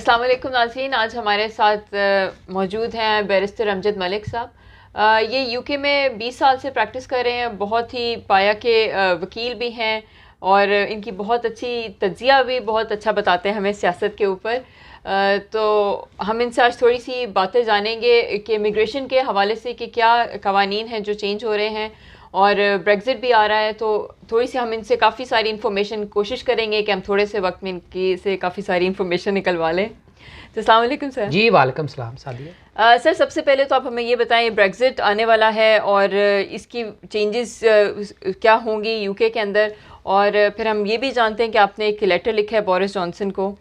अस्सलाम वालेकुम नाज़रीन, आज हमारे साथ मौजूद हैं बैरिस्टर अमजद मलिक साहब। ये यूके में 20 साल से प्रैक्टिस कर रहे हैं, बहुत ही पाया के वकील भी हैं और इनकी बहुत अच्छी तज्ज़िया भी बहुत अच्छा बताते हैं हमें सियासत के ऊपर। तो हम इनसे आज थोड़ी सी बातें जानेंगे कि इमिग्रेशन के हवाले से कि क्या कवानीन हैं जो चेंज हो रहे हैं और ब्रेग्ज़िट भी आ रहा है, तो थोड़ी सी हम इनसे काफ़ी सारी इन्फॉर्मेशन कोशिश करेंगे कि हम थोड़े से वक्त में इनकी से काफ़ी सारी इन्फॉर्मेशन निकलवा लें। तो अस्सलाम वालेकुम सर। जी वालेकुम सलाम सादिया। सर सबसे पहले तो आप हमें ये बताएं, ब्रेग्ज़िट आने वाला है और इसकी चेंजेस क्या होंगी यूके के अंदर, और फिर हम ये भी जानते हैं कि आपने एक लेटर लिखा है बोरिस जॉनसन को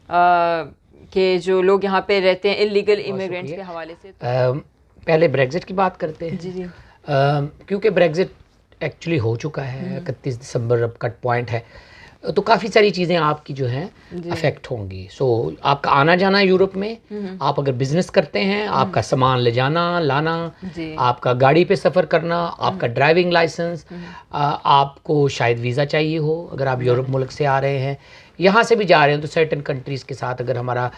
कि जो लोग यहाँ पे रहते हैं इलीगल इमिग्रेंट्स के हवाले से। पहले ब्रेग्ज़िट की बात करते हैं। जी जी। क्योंकि ब्रेग्ज़िट एक्चुअली हो चुका है, 31 दिसंबर अब कट पॉइंट है, तो काफ़ी सारी चीज़ें आपकी जो हैं अफेक्ट होंगी। सो आपका आना जाना यूरोप में, आप अगर बिज़नेस करते हैं, आपका सामान ले जाना लाना, आपका गाड़ी पे सफ़र करना, आपका ड्राइविंग लाइसेंस, आपको शायद वीज़ा चाहिए हो अगर आप यूरोप मुल्क से आ रहे हैं, यहाँ से भी जा रहे हैं तो सर्टेन कंट्रीज़ के साथ अगर हमारा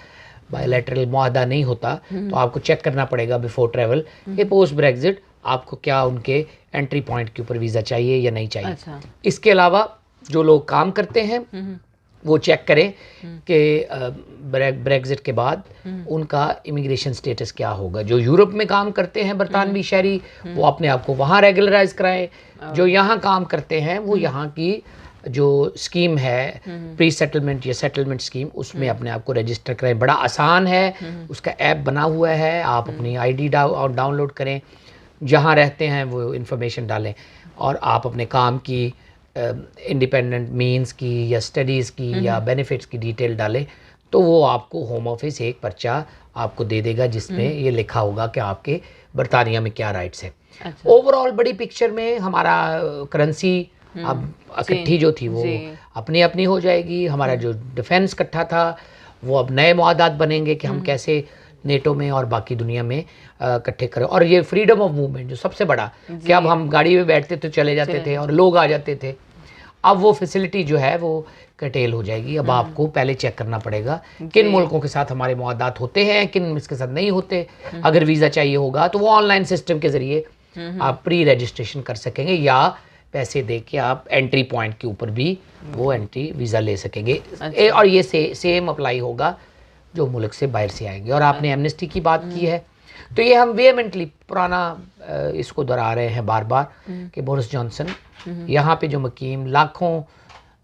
बायलैटरल मुआहदा नहीं होता तो आपको चेक करना पड़ेगा बिफोर ट्रैवल कि पोस्ट ब्रेग्ज़िट आपको क्या उनके एंट्री पॉइंट के ऊपर वीज़ा चाहिए या नहीं चाहिए। अच्छा। इसके अलावा जो लोग काम करते हैं वो चेक करें कि ब्रेग्ज़िट के बाद उनका इमिग्रेशन स्टेटस क्या होगा। जो यूरोप में काम करते हैं बरतानवी शहरी, वो अपने आप को वहाँ रेगुलराइज कराएं। जो यहाँ काम करते हैं वो यहाँ की जो स्कीम है प्री सेटलमेंट या सेटलमेंट स्कीम, उसमें अपने आप को रजिस्टर करें। बड़ा आसान है, उसका ऐप बना हुआ है, आप अपनी आईडी डाउनलोड करें, जहाँ रहते हैं वो इन्फॉर्मेशन डालें और आप अपने काम की इंडिपेंडेंट मींस की या स्टडीज़ की या बेनिफिट्स की डिटेल डालें, तो वो आपको होम ऑफिस एक पर्चा आपको दे देगा जिसमें ये लिखा होगा कि आपके बरतानिया में क्या राइट्स हैं। अच्छा। ओवरऑल बड़ी पिक्चर में हमारा करेंसी अब इकट्ठी जो थी वो अपनी अपनी हो जाएगी। हमारा जो डिफेंस इकट्ठा था वो अब नए मुआहदात बनेंगे कि हम कैसे नेटो में और बाकी दुनिया में इकट्ठे करें। और ये फ्रीडम ऑफ मूवमेंट जो सबसे बड़ा, कि अब हम गाड़ी में बैठते तो चले जाते थे और लोग आ जाते थे, अब वो फैसिलिटी जो है वो कटेल हो जाएगी। अब आपको पहले चेक करना पड़ेगा किन मुल्कों के साथ हमारे मुआहदात होते हैं, किन इसके साथ नहीं होते। अगर वीज़ा चाहिए होगा तो वो ऑनलाइन सिस्टम के ज़रिए आप प्री रजिस्ट्रेशन कर सकेंगे या पैसे दे के आप एंट्री पॉइंट के ऊपर भी वो एंट्री वीज़ा ले सकेंगे। अच्छा। और ये सेम अप्लाई होगा जो मुल्क से बाहर से आएंगे। और आपने एमनेस्टी की बात की है, तो ये हम वेहेमेंटली पुराना इसको दोहरा रहे हैं बार बार कि बोरिस जॉनसन यहाँ पे जो मुकीम लाखों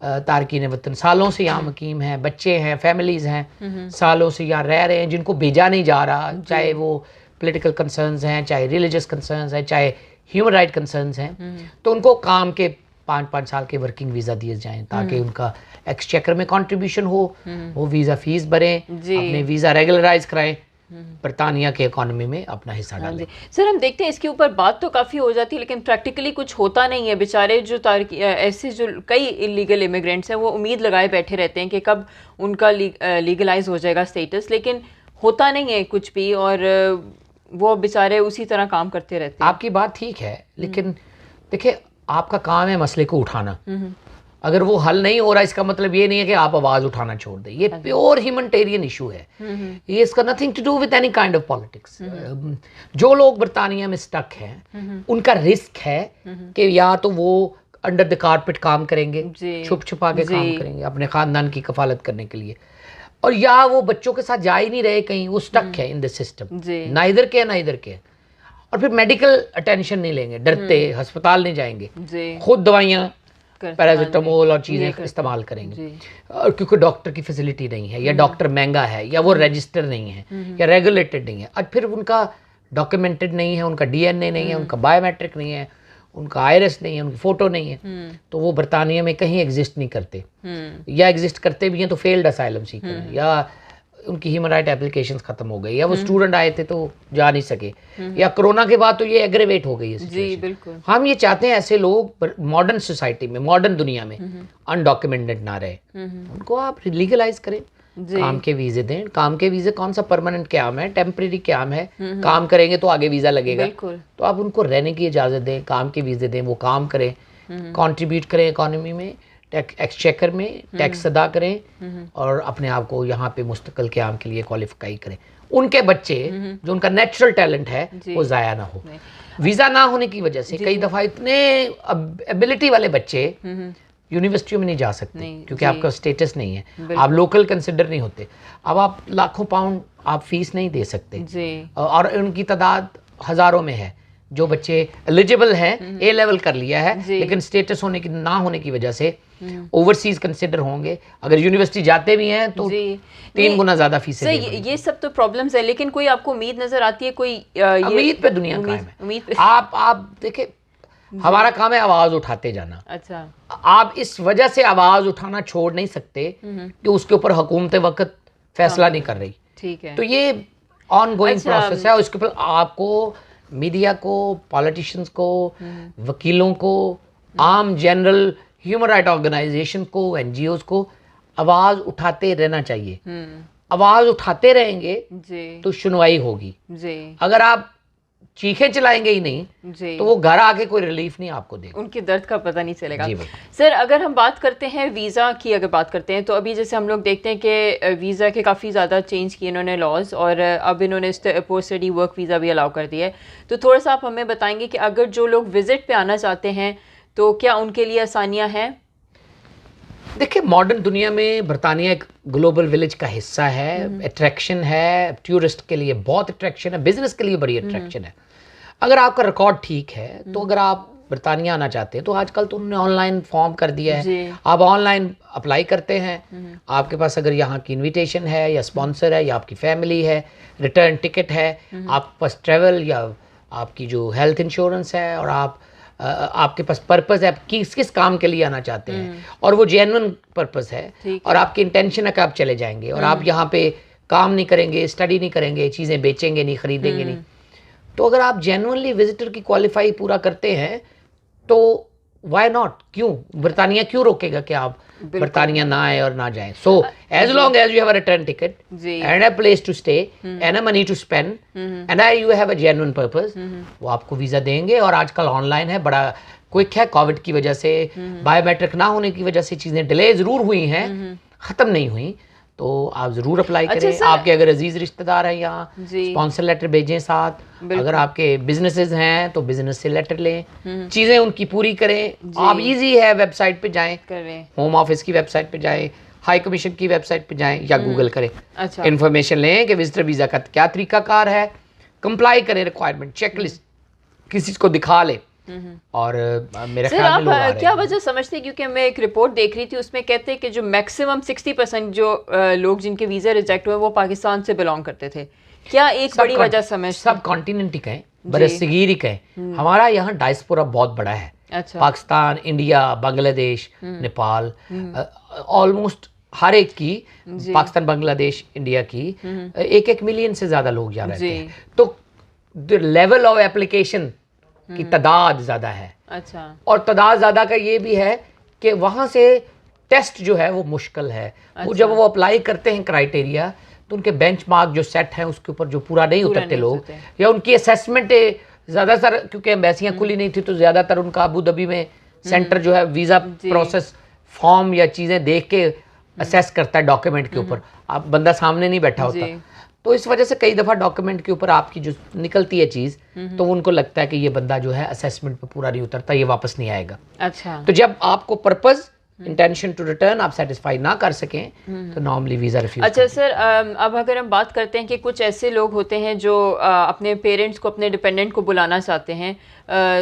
तारकीन वतन सालों से यहाँ मुकीम हैं, बच्चे हैं, फैमिलीज़ हैं, सालों से यहाँ रह रहे हैं, जिनको भेजा नहीं जा रहा, चाहे वो पॉलिटिकल कंसर्न्स हैं, चाहे रिलीजियस कंसर्न्स हैं, चाहे ह्यूमन राइट कंसर्न्स हैं, तो उनको काम के 5-5 साल के वर्किंग वीज़ा दिए जाएं ताकि उनका एक्सचेकर में कंट्रीब्यूशन हो, वो वीज़ा फीस भरें, अपने वीज़ा रेगुलराइज कराएं, बरतानिया के इकोनॉमी में अपना हिस्सा डालें। सर हम देखते हैं इसके ऊपर बात तो काफ़ी हो जाती है लेकिन प्रैक्टिकली कुछ होता नहीं है। बेचारे जो ऐसे जो कई इलीगल इमिग्रेंट्स हैं वो उम्मीद लगाए बैठे रहते हैं कि कब उनका लीगलाइज हो जाएगा स्टेटस, लेकिन होता नहीं है कुछ भी और वो बेचारे उसी तरह काम करते रहते हैं। आपकी बात ठीक है, लेकिन देखिए आपका काम है मसले को उठाना। अगर वो हल नहीं हो रहा इसका मतलब ये नहीं है कि आप आवाज़ उठाना छोड़ दें। ये प्योर ह्यूमैनिटेरियन इशू है, ये इसका nothing to do with any kind of politics. जो लोग बरतानिया में स्टक हैं उनका रिस्क है कि या तो वो अंडर द कारपेट काम करेंगे, छुप छुपा के काम करेंगे अपने ख़ानदान की कफालत करने के लिए, और या वो बच्चों के साथ जा ही नहीं रहे कहीं, वो स्टक है इन द सिस्टम, ना इधर के ना इधर के, और फिर मेडिकल अटेंशन नहीं लेंगे, डरते अस्पताल नहीं जाएंगे, खुद दवाइयाँ पैरासिटामोल और चीज़ें इस्तेमाल करेंगे, और क्योंकि डॉक्टर की फैसिलिटी नहीं है या डॉक्टर महंगा है या वो रजिस्टर नहीं है या रेगुलेटेड नहीं है, और फिर उनका डॉक्यूमेंटेड नहीं है, उनका डीएनए नहीं है, उनका बायोमेट्रिक नहीं है, उनका आइरिस नहीं है, उनकी फ़ोटो नहीं है, तो वो बरतानिया में कहीं एग्जिस्ट नहीं करते, या एग्जिस्ट करते भी हैं तो फेल्ड असाइलम सीकर हैं, या उनकी ह्यूमन राइट एप्लीकेशंस खत्म हो गई, या वो स्टूडेंट आए थे तो जा नहीं सके, या कोरोना के बाद तो ये एग्रेवेट हो गई है जी बिल्कुल। हम ये चाहते हैं ऐसे लोग मॉडर्न सोसाइटी में, मॉडर्न दुनिया में अनडॉक्यूमेंटेड ना रहे, उनको आप लीगलाइज करें, काम के वीज़े दें। काम के वीज़े कौन सा परमानेंट क्याम है, टेम्परेरी क्याम है, काम करेंगे तो आगे वीज़ा लगेगा, तो आप उनको रहने की इजाज़त दें, काम के वीज़े दें, वो काम करें, कंट्रीब्यूट करें इकोनॉमी में, एक्सचेकर में टैक्स अदा करें और अपने आप को यहाँ पे मुस्तकिल क़याम के लिए क्वालिफाई करें। उनके बच्चे जो उनका नेचुरल टैलेंट है वो ज़ाया ना हो। वीज़ा ना होने की वजह से कई दफ़ा इतने एबिलिटी वाले बच्चे यूनिवर्सिटियों में नहीं जा सकते क्योंकि आपका स्टेटस नहीं है, आप लोकल कंसिडर नहीं होते। अब आप लाखों पाउंड आप फीस नहीं दे सकते और उनकी तादाद हज़ारों में है जो बच्चे एलिजिबल हैं, ए लेवल कर लिया है लेकिन स्टेटस होने की ना होने की वजह से ओवरसीज कंसिडर होंगे। अगर यूनिवर्सिटी जाते भी हैं तो 3 गुना ज़्यादा फीसें ये सब तो प्रॉब्लम्स है, लेकिन कोई आपको उम्मीद नज़र आती है? कोई उम्मीद पे दुनिया कायम है। आप देखिए, हमारा काम है आवाज़ उठाते जाना। अच्छा, आप इस वजह से आवाज़ उठाना छोड़ नहीं सकते कि उसके ऊपर हुकूमत वक्त फैसला नहीं कर रही। ठीक है, तो ये ऑन गोइंग प्रोसेस है। उसके ऊपर आपको मीडिया को, पॉलिटिशियंस को, वकीलों को, आम जनरल ह्यूमन राइट ऑर्गेनाइजेशन को, एनजीओज को आवाज़ उठाते रहना चाहिए। आवाज़ उठाते रहेंगे तो सुनवाई होगी। अगर आप चीखें चलाएंगे ही नहीं तो वो घर आके कोई रिलीफ नहीं आपको देगा, उनके दर्द का पता नहीं चलेगा। सर, अगर हम बात करते हैं वीज़ा की, अगर बात करते हैं तो अभी जैसे हम लोग देखते हैं कि वीज़ा के काफ़ी ज़्यादा चेंज किए इन्होंने लॉज, और अब इन्होंने पोस्ट स्टडी वर्क वीज़ा भी अलाउ कर दिया है। तो थोड़ा सा आप हमें बताएंगे कि अगर जो लोग विज़िट पे आना चाहते हैं तो क्या उनके लिए आसानियाँ हैं? देखिए, मॉडर्न दुनिया में बरतानिया एक ग्लोबल विलेज का हिस्सा है, अट्रैक्शन है, टूरिस्ट के लिए बहुत अट्रैक्शन है, बिजनेस के लिए बड़ी अट्रैक्शन है। अगर आपका रिकॉर्ड ठीक है तो अगर आप बरतानिया आना चाहते हैं तो आजकल तो उन्होंने ऑनलाइन फॉर्म कर दिया है, आप ऑनलाइन अप्लाई करते हैं। आपके पास अगर यहाँ की इनविटेशन है या स्पॉन्सर है या आपकी फैमिली है, रिटर्न टिकट है, आपके पास ट्रैवल या आपकी जो हेल्थ इंश्योरेंस है, और आपके पास पर्पस है, आप किस काम के लिए आना चाहते हैं और वो जेन्युइन पर्पस है और आपकी इंटेंशन है कि आप चले जाएंगे और आप यहाँ पे काम नहीं करेंगे, स्टडी नहीं करेंगे, चीज़ें बेचेंगे नहीं, खरीदेंगे नहीं, तो अगर आप जेन्युइनली विजिटर की क्वालिफाई पूरा करते हैं तो व्हाई नॉट, क्यों बरतानिया क्यों रोकेगा कि आप बरतानिया ना आए और ना जाएं। So as long as you have a return ticket and a place to stay and a money to spend and you have a genuine purpose, वो आपको वीज़ा देंगे। और आजकल ऑनलाइन है, बड़ा क्विक है। कोविड की वजह से, बायोमेट्रिक ना होने की वजह से चीज़ें डिले ज़रूर हुई हैं, ख़त्म नहीं हुई, तो आप ज़रूर अप्लाई करें। अच्छा, आपके अगर अजीज़ रिश्तेदार हैं यहाँ, स्पॉन्सर लेटर भेजें साथ। अगर आपके बिजनेसेस हैं तो बिजनेस से लेटर लें, चीज़ें उनकी पूरी करें। आप इजी है, वेबसाइट पे जाएं, होम ऑफिस की वेबसाइट पे जाएं, हाई कमीशन की वेबसाइट पे जाएं या गूगल करें। अच्छा, इन्फॉर्मेशन लें कि विजिटर वीज़ा का क्या तरीकाकार है, कंप्लाई करें, रिक्वायरमेंट चेकलिस्ट किसी को दिखा लें। और मेरे ख्याल में आप क्या वजह समझते हैं, क्योंकि मैं एक रिपोर्ट देख रही थी उसमें कहते हैं कि जो मैक्सिमम 60% जो लोग जिनके वीज़ा रिजेक्ट हुए वो पाकिस्तान से बिलोंग करते थे। क्या एक बड़ी वजह समझते? सब कॉन्टिनेंट ही कहें, बरसगीर ही कहें, हमारा यहाँ डायस्पोरा बहुत बड़ा है। अच्छा, पाकिस्तान, इंडिया, बांग्लादेश, नेपाल, ऑलमोस्ट हर एक की, पाकिस्तान, बांग्लादेश, इंडिया की 1-1 मिलियन से ज़्यादा लोग यहाँ रहते हैं। तो लेवल ऑफ एप्लीकेशन की तादाद ज़्यादा है। अच्छा, और तादाद ज़्यादा का ये भी है कि वहाँ से टेस्ट जो है वो मुश्किल है। अच्छा, वो जब वो अप्लाई करते हैं क्राइटेरिया तो उनके बेंचमार्क जो सेट हैं उसके ऊपर जो पूरा नहीं उतरते लोग, या उनकी असेसमेंट ज़्यादातर, क्योंकि एम्बेसियाँ खुली नहीं थी तो ज़्यादातर उनका अबू धाबी में सेंटर जो है वीज़ा प्रोसेस फॉर्म या चीज़ें देख के असेस करता है डॉक्यूमेंट के ऊपर, आप बंदा सामने नहीं बैठा होता। तो इस वजह से कई दफ़ा डॉक्यूमेंट के ऊपर आपकी जो निकलती है चीज़, तो उनको लगता है कि ये बंदा जो है असेसमेंट पे पूरा नहीं उतरता, ये वापस नहीं आएगा। अच्छा, तो जब आपको पर्पस, इंटेंशन टू रिटर्न आप सेटिस्फाई ना कर सकें तो नॉर्मली वीज़ा रिफ्यूज। अच्छा सर, अब अगर हम बात करते हैं कि कुछ ऐसे लोग होते हैं जो अपने पेरेंट्स को, अपने डिपेंडेंट को बुलाना चाहते हैं,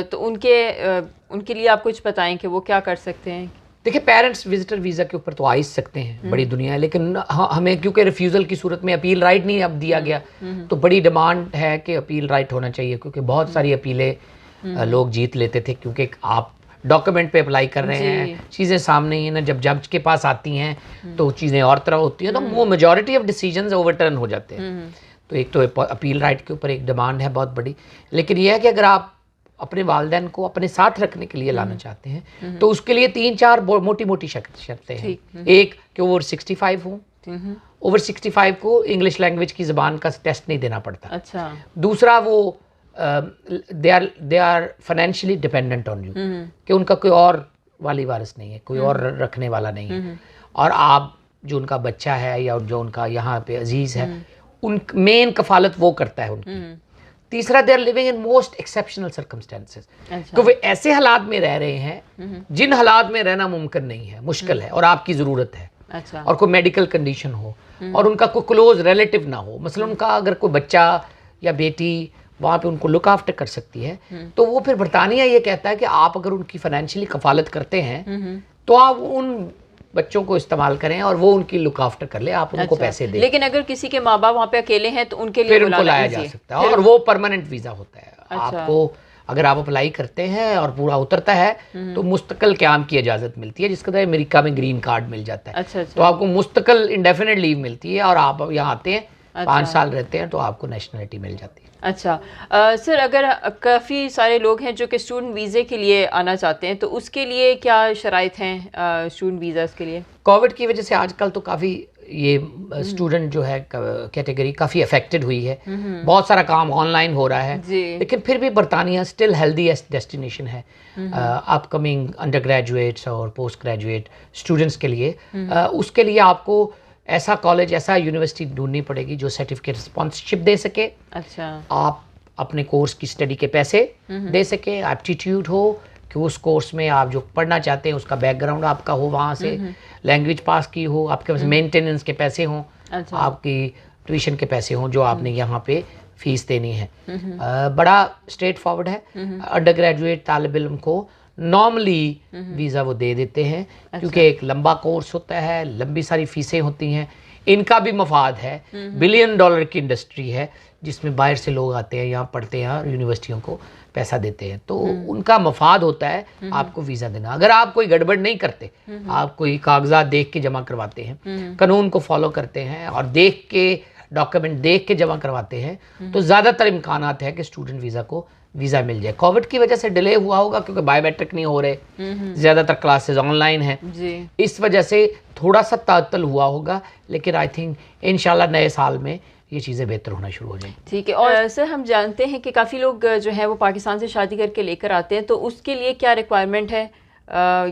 तो उनके लिए आप कुछ बताएं कि वो क्या कर सकते हैं? देखिए, पेरेंट्स विजिटर वीज़ा के ऊपर तो आ ही सकते हैं, बड़ी दुनिया है, लेकिन हमें क्योंकि रिफ्यूज़ल की सूरत में अपील राइट नहीं अब दिया गया, तो बड़ी डिमांड है कि अपील राइट होना चाहिए, क्योंकि बहुत सारी अपीलें लोग जीत लेते थे, क्योंकि आप डॉक्यूमेंट पे अप्लाई कर रहे हैं, चीज़ें सामने ही है ना, जब जज के पास आती हैं तो चीज़ें और तरह होती हैं, तो वो मेजॉरिटी ऑफ डिसीजंस ओवरटर्न हो जाते हैं। तो एक तो अपील राइट के ऊपर एक डिमांड है बहुत बड़ी, लेकिन यह है कि अगर आप अपने वालिदैन को अपने साथ रखने के लिए लाना चाहते हैं तो उसके लिए 3-4 मोटी मोटी शर्तें हैं। एक कि ओवर 65 हो, ओवर 65 को इंग्लिश लैंग्वेज की ज़बान का टेस्ट नहीं देना पड़ता। अच्छा, दूसरा वो they are financially dependent on you, कि उनका कोई और वाली वारिस नहीं है, कोई और रखने वाला नहीं है, और आप जो उनका बच्चा है या जो उनका यहाँ पे अजीज है, उन मेन कफालत वो करता है उनकी। तीसरा, they are living in most exceptional circumstances, तो वे ऐसे हालात में रह रहे हैं जिन हालात में रहना मुमकिन नहीं है, मुश्किल है, और आपकी ज़रूरत है। अच्छा। और कोई मेडिकल कंडीशन हो और उनका कोई क्लोज रिलेटिव ना हो, मसलन उनका अगर कोई बच्चा या बेटी वहाँ पे उनको लुक आफ्टर कर सकती है, तो वो फिर बरतानिया ये कहता है कि आप अगर उनकी फाइनेंशियली कफालत करते हैं तो आप उन बच्चों को इस्तेमाल करें और वो उनकी लुक आफ्टर कर ले, आप उनको पैसे दें। लेकिन अगर किसी के माँ बाप वहाँ पे अकेले हैं तो उनके लिए फिर उनको लाया जा सकता है, और वो परमानेंट वीज़ा होता है। आपको अगर आप अप्लाई करते हैं और पूरा उतरता है तो मुस्तकिल क़याम की इजाज़त मिलती है, जिसके तहत अमेरिका में ग्रीन कार्ड मिल जाता है। अच्छा। तो आपको मुस्तकिल इंडेफिनिट लीव मिलती है, और आप यहाँ आते हैं 5 साल रहते हैं तो आपको नेशनलिटी मिल जाती है। अच्छा। सर, अगर काफ़ी सारे लोग हैं जो कि स्टूडेंट वीज़े के लिए आना चाहते हैं, तो उसके लिए क्या शराइत हैं स्टूडेंट वीज़ाज़ के लिए? कोविड की वजह से आजकल तो काफ़ी ये स्टूडेंट जो है कैटेगरी काफ़ी अफेक्टेड हुई है, बहुत सारा काम ऑनलाइन हो रहा है, लेकिन फिर भी बरतानिया स्टिल हेल्दीएस्ट डेस्टिनेशन है अपकमिंग अंडर ग्रेजुएट्स और पोस्ट ग्रेजुएट स्टूडेंट्स के लिए। उसके लिए आपको ऐसा कॉलेज, ऐसा यूनिवर्सिटी ढूंढनी पड़ेगी जो सर्टिफिकेट स्पॉन्सरशिप दे सके। अच्छा। आप अपने कोर्स की स्टडी के पैसे दे सके, एप्टीट्यूड हो कि उस कोर्स में आप जो पढ़ना चाहते हैं उसका बैकग्राउंड आपका हो, वहाँ से लैंग्वेज पास की हो, आपके पास मेंटेनेंस के पैसे हों, अच्छा। आपकी ट्यूशन के पैसे हों जो आपने यहाँ पे फीस देनी है। बड़ा स्ट्रेट फॉरवर्ड है। अंडर ग्रेजुएट तालिब इल्म को नॉर्मली वीज़ा वो दे देते हैं, क्योंकि एक लंबा कोर्स होता है, लंबी सारी फीसें होती हैं, इनका भी मफाद है। बिलियन डॉलर की इंडस्ट्री है जिसमें बाहर से लोग आते हैं, यहाँ पढ़ते हैं और यूनिवर्सिटियों को पैसा देते हैं, तो उनका मफाद होता है आपको वीज़ा देना। अगर आप कोई गड़बड़ नहीं करते, आप कोई कागजात देख के जमा करवाते हैं, कानून को फॉलो करते हैं और देख के डॉक्यूमेंट देख के जमा करवाते हैं, तो ज़्यादातर इम्कानात है कि स्टूडेंट वीज़ा को वीज़ा मिल जाए। कोविड की वजह से डिले हुआ होगा क्योंकि बायोमेट्रिक नहीं हो रहे, ज़्यादातर क्लासेस ऑनलाइन हैं, इस वजह से थोड़ा सा तातल हुआ होगा, लेकिन आई थिंक इंशाल्लाह नए साल में ये चीज़ें बेहतर होना शुरू हो जाएंगी। ठीक है। और सर, हम जानते हैं कि काफ़ी लोग जो है वो पाकिस्तान से शादी करके लेकर आते हैं, तो उसके लिए क्या रिक्वायरमेंट है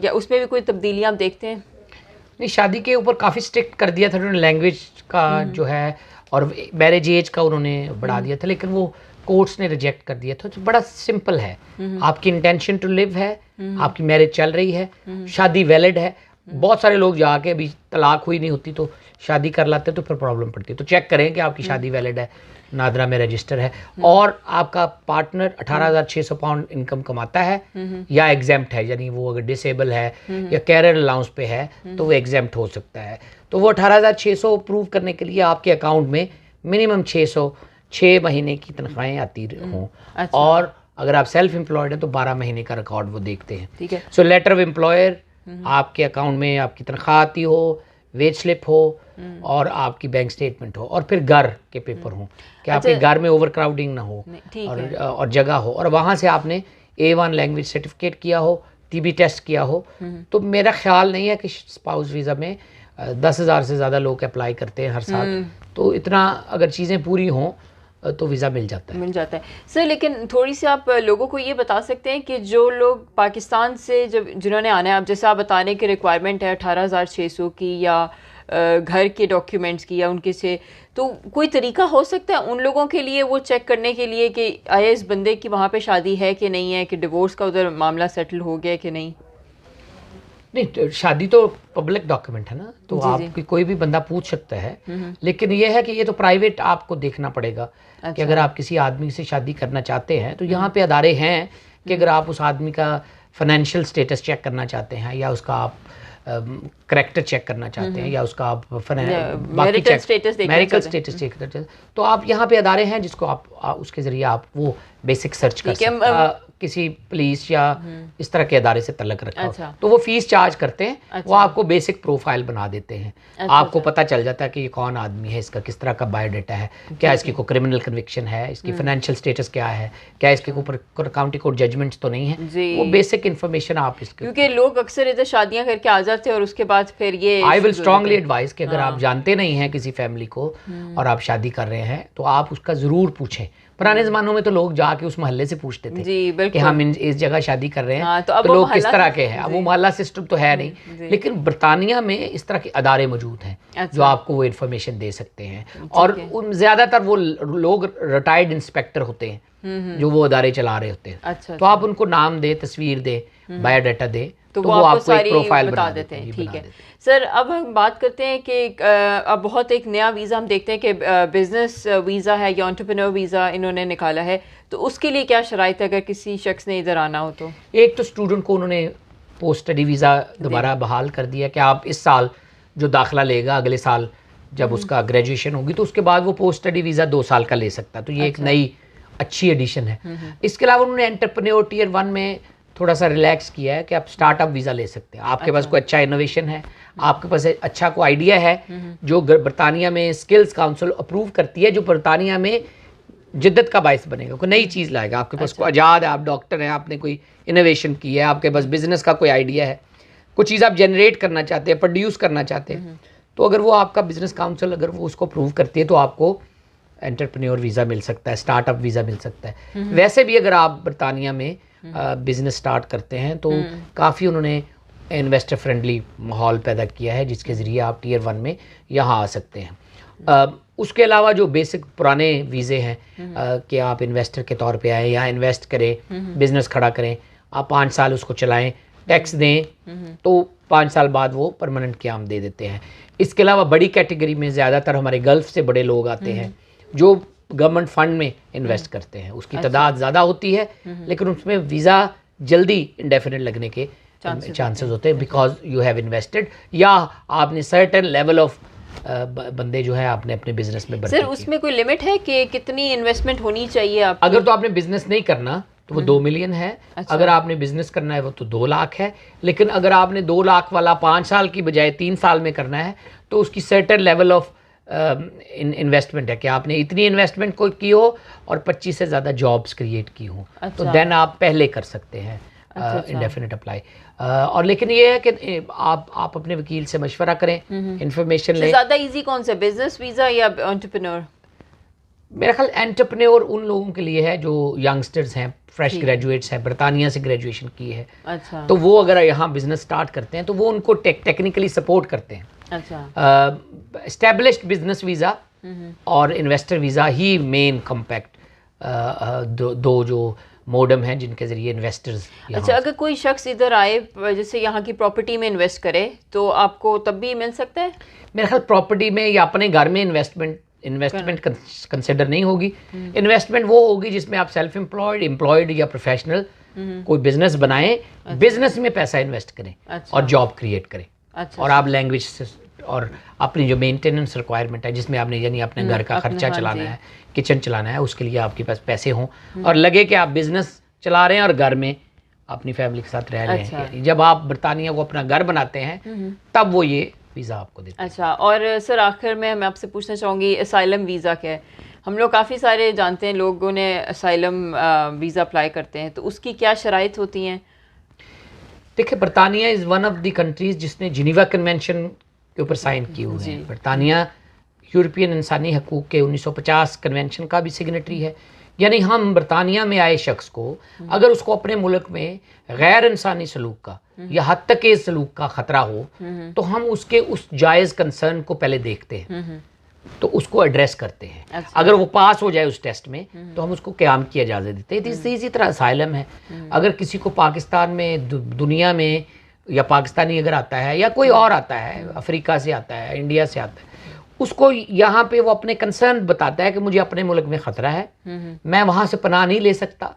या उसमें भी कोई तब्दीलियाँ आप देखते हैं? नहीं, शादी के ऊपर काफ़ी स्ट्रिक्ट कर दिया था उन्होंने, लैंग्वेज का जो है और मैरिज एज का उन्होंने बढ़ा दिया था, लेकिन वो कोर्ट्स ने रिजेक्ट कर दिया था। तो बड़ा सिंपल है, आपकी इंटेंशन टू लिव है, आपकी मैरिज चल रही है, शादी वैलिड है। बहुत सारे लोग जाके अभी तलाक हुई नहीं होती तो शादी कर लाते, तो फिर प्रॉब्लम पड़ती है। तो चेक करें कि आपकी शादी वैलिड है, नादरा में रजिस्टर है, और आपका पार्टनर 18,600 पाउंड इनकम कमाता है या एग्जेम्प्ट है, यानी वो अगर डिसेबल है या कैरियर अलाउंस पे है तो वो एग्जेम्प्ट हो सकता है। तो वो 18,600 प्रूव करने के लिए आपके अकाउंट में मिनिमम 6 महीने की तनख्वाहें आती हों। अच्छा। और अगर आप सेल्फ एम्प्लॉयड हैं तो 12 महीने का रिकॉर्ड वो देखते हैं। ठीक है। सो लेटर ऑफ एम्प्लॉयर, आपके अकाउंट में आपकी तनख्वाह आती हो, वेज स्लिप हो और आपकी बैंक स्टेटमेंट हो, और फिर घर के पेपर हों कि आपके घर में ओवर क्राउडिंग ना हो और जगह हो, और वहाँ से आपने A1 लैंग्वेज सर्टिफिकेट किया हो, TB टेस्ट किया हो। तो मेरा ख्याल नहीं है कि स्पाउस वीज़ा में 10,000 से ज़्यादा लोग अप्लाई करते हैं हर साल, तो इतना अगर चीज़ें पूरी हों तो वीज़ा मिल जाता है। सर, लेकिन थोड़ी सी आप लोगों को ये बता सकते हैं कि जो लोग पाकिस्तान से जिन्होंने आना है, आप जैसे आप बताने की रिक्वायरमेंट है 18,600 की या घर के डॉक्यूमेंट्स की या उनके से, तो कोई तरीका हो सकता है उन लोगों के लिए वो चेक करने के लिए कि आया इस बंदे की वहाँ पे शादी है कि नहीं है, कि डिवोर्स का उधर मामला सेटल हो गया कि नहीं? नहीं, शादी तो पब्लिक डॉक्यूमेंट है ना, तो आपकी कोई भी बंदा पूछ सकता है, लेकिन ये है कि ये तो प्राइवेट आपको देखना पड़ेगा। अच्छा। कि अगर आप किसी आदमी से शादी करना चाहते हैं तो यहाँ पे अदारे हैं कि अगर आप उस आदमी का फाइनेंशियल स्टेटस चेक करना चाहते हैं या उसका आप करैक्टर चेक करना चाहते हैं या उसका आप मैरिटल स्टेटस चेक करना चाहते हैं, तो आप यहाँ पे अदारे हैं जिसको आप उसके ज़रिए आप वो बेसिक सर्च कर सकते हैं। किसी पुलिस या इस तरह के अदारे से तल्लक रखा। अच्छा। तो वो फीस चार्ज करते हैं। अच्छा। वो आपको बेसिक प्रोफाइल बना देते हैं। अच्छा। आपको पता चल जाता है कि ये कौन आदमी है, इसका किस तरह का बायोडाटा है, क्या इसकी कोई क्रिमिनल कन्विक्शन है, इसकी फाइनेंशियल स्टेटस क्या है, क्या इसके ऊपर काउंटी कोर्ट जजमेंट्स तो नहीं है, वो बेसिक इन्फॉर्मेशन आप इसके, क्योंकि लोग अक्सर इधर शादियां करके आ जाते हैं और उसके बाद फिर ये आई विल स्ट्रांगली एडवाइस कि अगर आप जानते नहीं हैं किसी फैमिली को और आप शादी कर रहे हैं तो आप उसका ज़रूर पूछें, पुराने ज़मानों में तो लोग जाके उस मोहल्ले से पूछते थे जी कि बिल्कुल। हम इस जगह शादी कर रहे हैं, हाँ, तो तो अब वो लोग किस मोहल्ला तरह के हैं। अब वो मोहल्ला सिस्टम तो है नहीं, जी। लेकिन बरतानिया में इस तरह के अदारे मौजूद हैं जो अच्छा। आपको वो इन्फॉर्मेशन दे सकते हैं। और ज़्यादातर वो लोग रिटायर्ड इंस्पेक्टर होते हैं जो वो अदारे चला रहे होते हैं। अच्छा, तो आप उनको नाम दे, तस्वीर दे, बायोडाटा दे, तो वो वो आपको एक सारी प्रोफाइल बता बना देते हैं। जी, ठीक बना है देते हैं। सर, अब हम बात करते हैं कि अब बहुत एक नया वीज़ा हम देखते हैं कि बिजनेस वीज़ा है या एंटरप्रेन्योर वीज़ा इन्होंने निकाला है, तो उसके लिए क्या शराइत है अगर किसी शख्स ने इधर आना हो तो? एक तो स्टूडेंट को उन्होंने पोस्ट स्टडी वीज़ा दोबारा बहाल कर दिया कि आप इस साल जो दाखिला लेगा, अगले साल जब उसका ग्रेजुएशन होगी तो उसके बाद वो पोस्ट स्टडी वीज़ा 2 साल का ले सकता है। तो ये एक नई अच्छी एडिशन है। इसके अलावा उन्होंने एंटरप्रेन्योर टियर 1 में थोड़ा सा रिलैक्स किया है कि आप स्टार्टअप वीज़ा ले सकते हैं। आपके पास कोई अच्छा इनोवेशन है, आपके पास अच्छा कोई आइडिया है जो बरतानिया में स्किल्स काउंसिल अप्रूव करती है, जो बरतानिया में जिद्दत का बायस बनेगा, कोई नई चीज़ लाएगा। आपके पास कोई आज़ाद है, आप डॉक्टर हैं, आपने कोई इनोवेशन की है, आपके पास बिजनेस का कोई आइडिया है, कुछ चीज़ आप जनरेट करना चाहते हैं, प्रोड्यूस करना चाहते हैं, तो अगर वो आपका बिजनेस काउंसिल अगर वो उसको अप्रूव करती है तो आपको एंटरप्रेन्योर वीज़ा मिल सकता है, स्टार्टअप वीज़ा मिल सकता है। वैसे भी अगर आप बरतानिया में बिजनेस स्टार्ट करते हैं तो काफ़ी उन्होंने इन्वेस्टर फ्रेंडली माहौल पैदा किया है जिसके ज़रिए आप टियर 1 में यहाँ आ सकते हैं। उसके अलावा जो बेसिक पुराने वीज़े हैं कि आप इन्वेस्टर के तौर पे आए, यहाँ इन्वेस्ट करें, बिज़नेस खड़ा करें, आप 5 साल उसको चलाएं, टैक्स दें, तो 5 साल बाद वो परमानेंट क़याम दे देते हैं। इसके अलावा बड़ी कैटेगरी में ज़्यादातर हमारे गल्फ़ से बड़े लोग आते हैं जो गवर्नमेंट फंड में इन्वेस्ट करते हैं। उसकी तादाद ज़्यादा होती है लेकिन उसमें वीज़ा जल्दी इंडेफिनिट लगने के चांसेस होते हैं बिकॉज यू हैव इन्वेस्टेड, या आपने सर्टेन लेवल ऑफ बंदे जो है आपने अपने बिजनेस में सर उसमें कोई लिमिट है कि कितनी इन्वेस्टमेंट होनी चाहिए आपको? अगर तो आपने बिजनेस नहीं करना तो वो 2 मिलियन है। अच्छा। अगर आपने बिजनेस करना है वो तो 2 लाख है। लेकिन अगर आपने 2 लाख वाला 5 साल की बजाय 3 साल में करना है तो उसकी सर्टेन लेवल ऑफ इन्वेस्टमेंट है कि आपने इतनी इन्वेस्टमेंट को की हो और 25 से ज़्यादा जॉब्स क्रिएट की हो। अच्छा। तो देन आप पहले कर सकते हैं इंडेफिनिट अप्लाई। और लेकिन ये है कि आप अपने वकील से मशवरा करें, इन्फॉर्मेशन लें। ज़्यादा इजी कौन सा, बिजनेस वीज़ा या एंटरप्रेन्योर? मेरा ख्याल एंटरप्रेन्योर उन लोगों के लिए है जो यंगस्टर्स हैं, फ्रेश ग्रेजुएट्स हैं, बरतानिया से ग्रेजुएशन की है। अच्छा। तो वो अगर यहाँ बिजनेस स्टार्ट करते हैं तो वो उनको टेक्निकली सपोर्ट करते हैं। अच्छा। एस्टेब्लिश्ड बिजनेस वीज़ा और इन्वेस्टर वीज़ा ही मेन कॉम्पैक्ट दो जो मोडम हैं जिनके ज़रिए इन्वेस्टर्स। अच्छा, अगर कोई शख्स इधर आए जैसे यहाँ की प्रॉपर्टी में इन्वेस्ट करे तो आपको तब भी मिल सकता है? मेरा ख्याल प्रॉपर्टी में या अपने घर में इन्वेस्टमेंट कंसिडर नहीं होगी। इन्वेस्टमेंट वो होगी जिसमें आप सेल्फ एम्प्लॉयड या प्रोफेशनल कोई बिजनेस बनाएं, बिजनेस में पैसा इन्वेस्ट करें और जॉब क्रिएट करें। अच्छा। और आप लैंग्वेज से और अपनी जो मेंटेनेंस रिक्वायरमेंट है जिसमें आपने यानी अपने घर का खर्चा चलाना है, किचन चलाना है, उसके लिए आपके पास पैसे हों और लगे कि आप बिजनेस चला रहे हैं और घर में अपनी फैमिली के साथ रह रहे हैं। जब आप बरतानिया को अपना घर बनाते हैं तब वो ये वीज़ा आपको देते हैं। अच्छा, और सर आखिर में मैं आपसे पूछना चाहूँगी असाइलम वीज़ा क्या है? हम लोग काफ़ी सारे जानते हैं, लोगों ने असाइलम वीज़ा अप्लाई करते हैं, तो उसकी क्या शराइत होती हैं? देखिए, बरतानिया is one of the countries जिसने जिनीवा कन्वेंशन के ऊपर साइन किए हुए हैं। बरतानिया यूरोपियन इंसानी हकूक़ के 1950 कन्वेंशन का भी सिग्नेटरी है। यानी हम बरतानिया में आए शख्स को अगर उसको अपने मुल्क में गैर इंसानी सलूक का या हद तक के सलूक का ख़तरा हो तो हम उसके उस जायज़ कंसर्न को पहले देखते हैं, तो उसको एड्रेस करते हैं। अच्छा। अगर वो पास हो जाए उस टेस्ट में तो हम उसको क़याम की इजाज़त देते हैं। इसी तरह असाइलम है। अगर किसी को पाकिस्तान में दुनिया में या पाकिस्तानी अगर आता है या कोई और आता है, अफ्रीका से आता है, इंडिया से आता है, उसको यहाँ पे वो अपने कंसर्न बताता है कि मुझे अपने मुल्क में ख़तरा है, मैं वहाँ से पनाह नहीं ले सकता,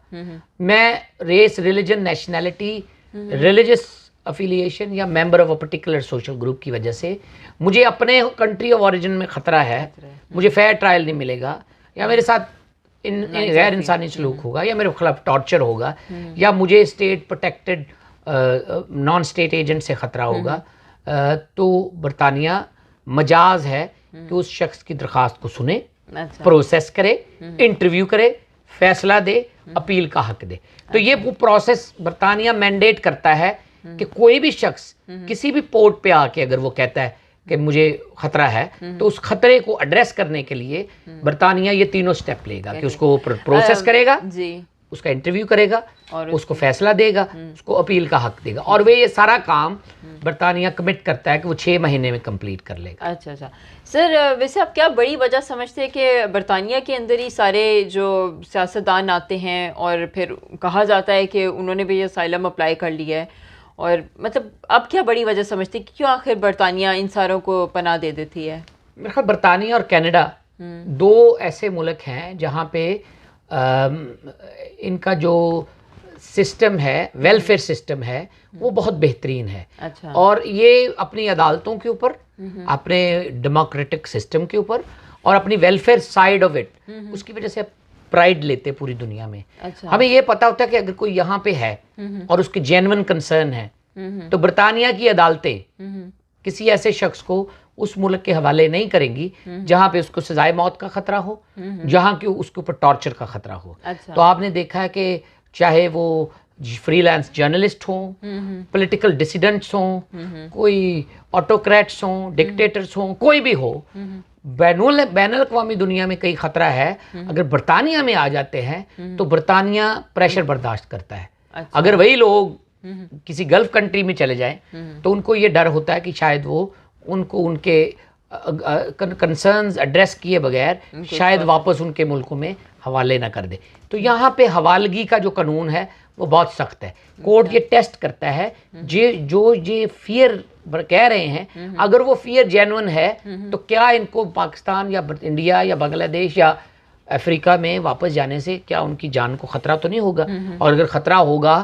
मैं race, religion, nationality, religious affiliation या member of a particular social group की वजह से मुझे अपने कंट्री ऑफ ओरिजिन में ख़तरा है, मुझे फेयर ट्रायल नहीं मिलेगा, या मेरे साथ गैर इंसानी सलूक होगा, या मेरे खिलाफ टॉर्चर होगा, या मुझे state protected non state agent से ख़तरा होगा, तो बरतानिया मजाज है कि उस शख्स की दरख्वास्त को सुने, प्रोसेस करे, इंटरव्यू करे, फैसला दे, अपील का हक दे। तो ये वो प्रोसेस बरतानिया मैंडेट करता है कि कोई भी शख्स किसी भी पोर्ट पे आके अगर वो कहता है कि मुझे खतरा है, तो उस खतरे को एड्रेस करने के लिए बरतानिया ये तीनों स्टेप लेगा कि उसको प्रोसेस करेगा जी, उसका इंटरव्यू करेगा और उसको फैसला देगा, उसको अपील का हक देगा, और वे ये सारा काम बरतानिया कमिट करता है कि वो 6 महीने में कंप्लीट कर लेगा। अच्छा अच्छा सर, वैसे आप क्या बड़ी वजह समझते हैं कि बरतानिया के अंदर ही सारे जो सियासतदान आते हैं और फिर कहा जाता है कि उन्होंने भी असाइलम अप्लाई कर लिया है, और मतलब आप क्या बड़ी वजह समझते हैं कि क्यों आखिर बरतानिया इन सारों को पनाह दे देती है? मेरे ख्याल बरतानिया और कनाडा 2 ऐसे मुल्क हैं जहाँ पे इनका जो सिस्टम है, वेलफेयर सिस्टम है, वो बहुत बेहतरीन है। अच्छा। और ये अपनी अदालतों के ऊपर, अपने डेमोक्रेटिक सिस्टम के ऊपर और अपनी वेलफेयर साइड ऑफ इट, उसकी वजह से प्राइड लेते पूरी दुनिया में। अच्छा। हमें ये पता होता है कि अगर कोई यहाँ पे है और उसके जेन्युइन कंसर्न है, तो बरतानिया की अदालतें किसी ऐसे शख्स को उस मुल्क के हवाले नहीं करेंगी जहाँ पे उसको सजाए मौत का खतरा हो, जहाँ कि उसके ऊपर टॉर्चर का खतरा हो। अच्छा। तो आपने देखा है कि चाहे वो फ्रीलांस जर्नलिस्ट हों, पॉलिटिकल डिसिडेंट्स हों, कोई ऑटोक्रेट्स हों, डिक्टेटर्स हों, कोई भी हो, बैनुल-अक़वामी दुनिया में कई खतरा है, अगर बरतानिया में आ जाते हैं तो बरतानिया प्रेशर बर्दाश्त करता है। अच्छा। अगर वही लोग किसी गल्फ कंट्री में चले जाएं तो उनको ये डर होता है कि शायद वो उनको उनके कंसर्न्स एड्रेस किए बगैर शायद वापस उनके मुल्कों में हवाले ना कर दे। तो यहाँ पे हवालगी का जो कानून है वो बहुत सख्त है। कोर्ट ये टेस्ट करता है ये फियर कह रहे हैं, अगर वो फियर जेन्युइन है तो क्या इनको पाकिस्तान या इंडिया या बांग्लादेश या अफ्रीका में वापस जाने से क्या उनकी जान को खतरा तो नहीं होगा, और अगर खतरा होगा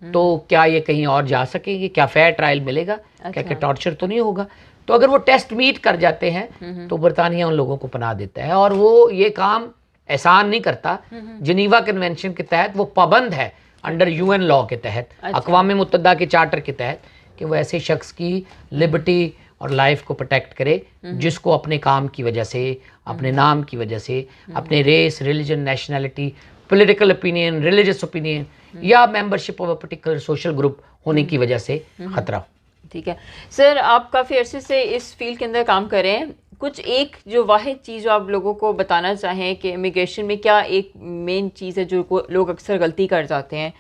तो क्या ये कहीं और जा सकेंगे, क्या फेयर ट्रायल मिलेगा, क्या टॉर्चर तो नहीं होगा। तो अगर वो टेस्ट मीट कर जाते हैं तो बरतानिया उन लोगों को पनाह देता है, और वो ये काम एहसान नहीं करता। जिनीवा कन्वेंशन के तहत वो पाबंद है, अंडर यूएन लॉ के तहत, अक़वाम मुत्तहिदा के चार्टर के तहत, कि वो ऐसे शख्स की लिबर्टी और लाइफ को प्रोटेक्ट करे जिसको अपने काम की वजह से, अपने नाम की वजह से, अपने race, religion, nationality, political opinion, religious opinion या membership of a particular social group होने की वजह से खतरा। ठीक है सर, आप काफ़ी अरसे से इस फील्ड के अंदर काम कर रहे हैं, कुछ एक जो वाहिद चीज़ जो आप लोगों को बताना चाहें कि इमिग्रेशन में क्या एक मेन चीज़ है जो लोग अक्सर गलती कर जाते हैं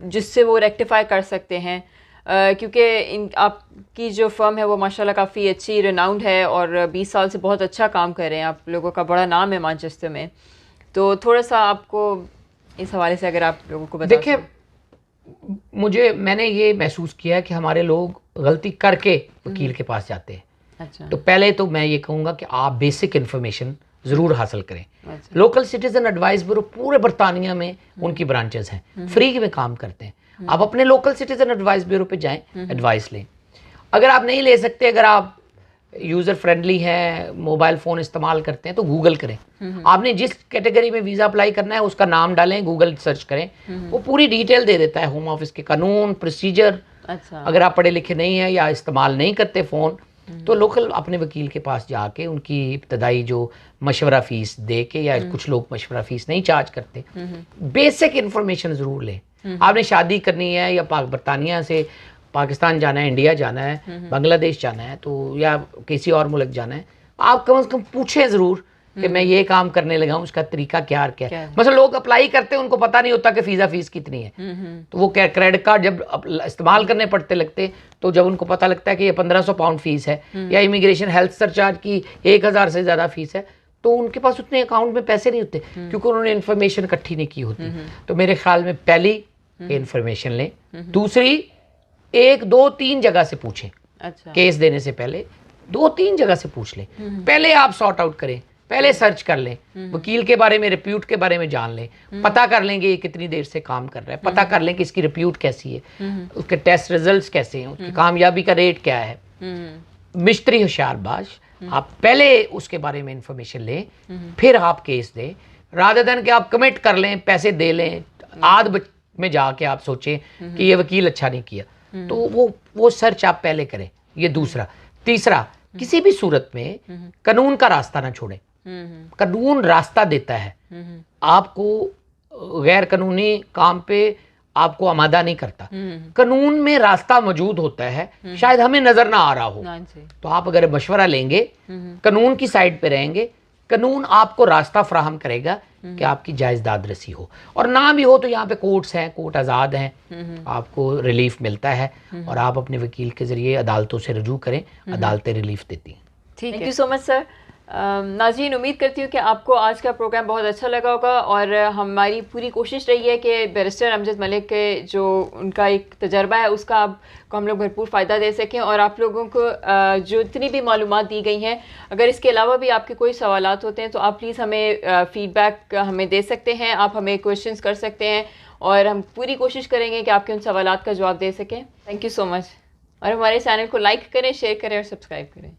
जिससे वो रेक्टिफाई कर सकते हैं? क्योंकि आपकी जो फर्म है वो माशाल्लाह काफ़ी अच्छी रिनाउंड है और 20 साल से बहुत अच्छा काम कर रहे हैं, आप लोगों का बड़ा नाम है मैनचेस्टर में, तो थोड़ा सा आपको इस हवाले से अगर आप लोगों को बता। देखिए, मैंने ये महसूस किया है कि हमारे लोग गलती करके वकील के पास जाते हैं। अच्छा। तो पहले तो मैं ये कहूँगा कि आप बेसिक इन्फॉर्मेशन ज़रूर हासिल करें। अच्छा। लोकल सिटीजन एडवाइस ब्यूरो पूरे बरतानिया में उनकी ब्रांचेस हैं, फ्री में काम करते हैं। आप अपने लोकल सिटीजन एडवाइस ब्यूरो पे जाएं, एडवाइस लें। अगर आप नहीं ले सकते, अगर आप यूज़र फ्रेंडली हैं, मोबाइल फ़ोन इस्तेमाल करते हैं, तो गूगल करें। आपने जिस कैटेगरी में वीज़ा अप्लाई करना है उसका नाम डालें, गूगल सर्च करें, वो पूरी डिटेल दे देता है, होम ऑफिस के कानून, प्रोसीजर। अच्छा। अगर आप पढ़े लिखे नहीं हैं या इस्तेमाल नहीं करते फ़ोन, तो लोकल अपने वकील के पास जाके उनकी इब्तदाई जो मशवरा फ़ीस दे के, या कुछ लोग मशवरा फ़ीस नहीं चार्ज करते, बेसिक इन्फॉर्मेशन ज़रूर लें। आपने शादी करनी है या बरतानिया से पाकिस्तान जाना है, इंडिया जाना है, बांग्लादेश जाना है, तो या किसी और मुल्क जाना है, आप कम से कम पूछें ज़रूर कि मैं ये काम करने लगा हूँ, उसका तरीका क्या है। मतलब लोग अप्लाई करते हैं, उनको पता नहीं होता कि वीज़ा फीस कितनी है, तो वो क्रेडिट कार्ड जब इस्तेमाल करने पड़ते लगते, तो जब उनको पता लगता है कि ये 1500 पाउंड फीस है या इमिग्रेशन हेल्थ सरचार्ज की 1000 से ज़्यादा फीस है, तो उनके पास उतने अकाउंट में पैसे नहीं होते क्योंकि उन्होंने इन्फॉर्मेशन इकट्ठी नहीं की होती। तो मेरे ख्याल में पहली इन्फॉर्मेशन लें, दूसरी 1, 2, 3 जगह से पूछें। अच्छा। केस देने से पहले 2-3 जगह से पूछ लें। पहले आप सॉर्ट आउट करें, पहले सर्च कर लें, वकील के बारे में, रिप्यूट के बारे में जान लें, पता कर लेंगे ये कितनी देर से काम कर रहा है, पता कर लें कि इसकी रिप्यूट कैसी है, उसके टेस्ट रिजल्ट्स कैसे हैं, उसकी कामयाबी का रेट क्या है। मिस्त्री होशियारबाज, आप पहले उसके बारे में इंफॉर्मेशन लें, फिर आप केस दें, रादर देन कि आप कमिट कर लें, पैसे दे लें, आध में जाके आप सोचें कि ये वकील अच्छा नहीं किया। तो वो सर्च आप पहले करें। ये दूसरा। तीसरा, किसी भी सूरत में कानून का रास्ता ना छोड़ें। कानून रास्ता देता है आपको, गैर कानूनी काम पे आपको आमादा नहीं करता। कानून में रास्ता मौजूद होता है, शायद हमें नजर ना आ रहा हो, तो आप अगर मशवरा लेंगे, कानून की साइड पे रहेंगे, कानून आपको रास्ता फराहम करेगा कि आपकी जायज़ दादरसी हो, और ना भी हो तो यहाँ पे कोर्ट्स हैं, कोर्ट आज़ाद हैं, आपको रिलीफ मिलता है और आप अपने वकील के ज़रिए अदालतों से रजू करें, अदालतें रिलीफ देती हैं। ठीक है, thank you so much sir. नाज़रीन, उम्मीद करती हूँ कि आपको आज का प्रोग्राम बहुत अच्छा लगा होगा, और हमारी पूरी कोशिश रही है कि बैरिस्टर अमजद मलिक के जो उनका एक तजर्बा है उसका आपको हम लोग भरपूर फ़ायदा दे सकें, और आप लोगों को जो इतनी भी मालूमात दी गई हैं, अगर इसके अलावा भी आपके कोई सवालात होते हैं तो आप प्लीज़ हमें फ़ीडबैक हमें दे सकते हैं, आप हमें क्वेश्चंस कर सकते हैं, और हम पूरी कोशिश करेंगे कि आपके उन सवालात का जवाब दे सकें। थैंक यू सो मच, और हमारे चैनल को लाइक करें, शेयर करें और सब्सक्राइब करें।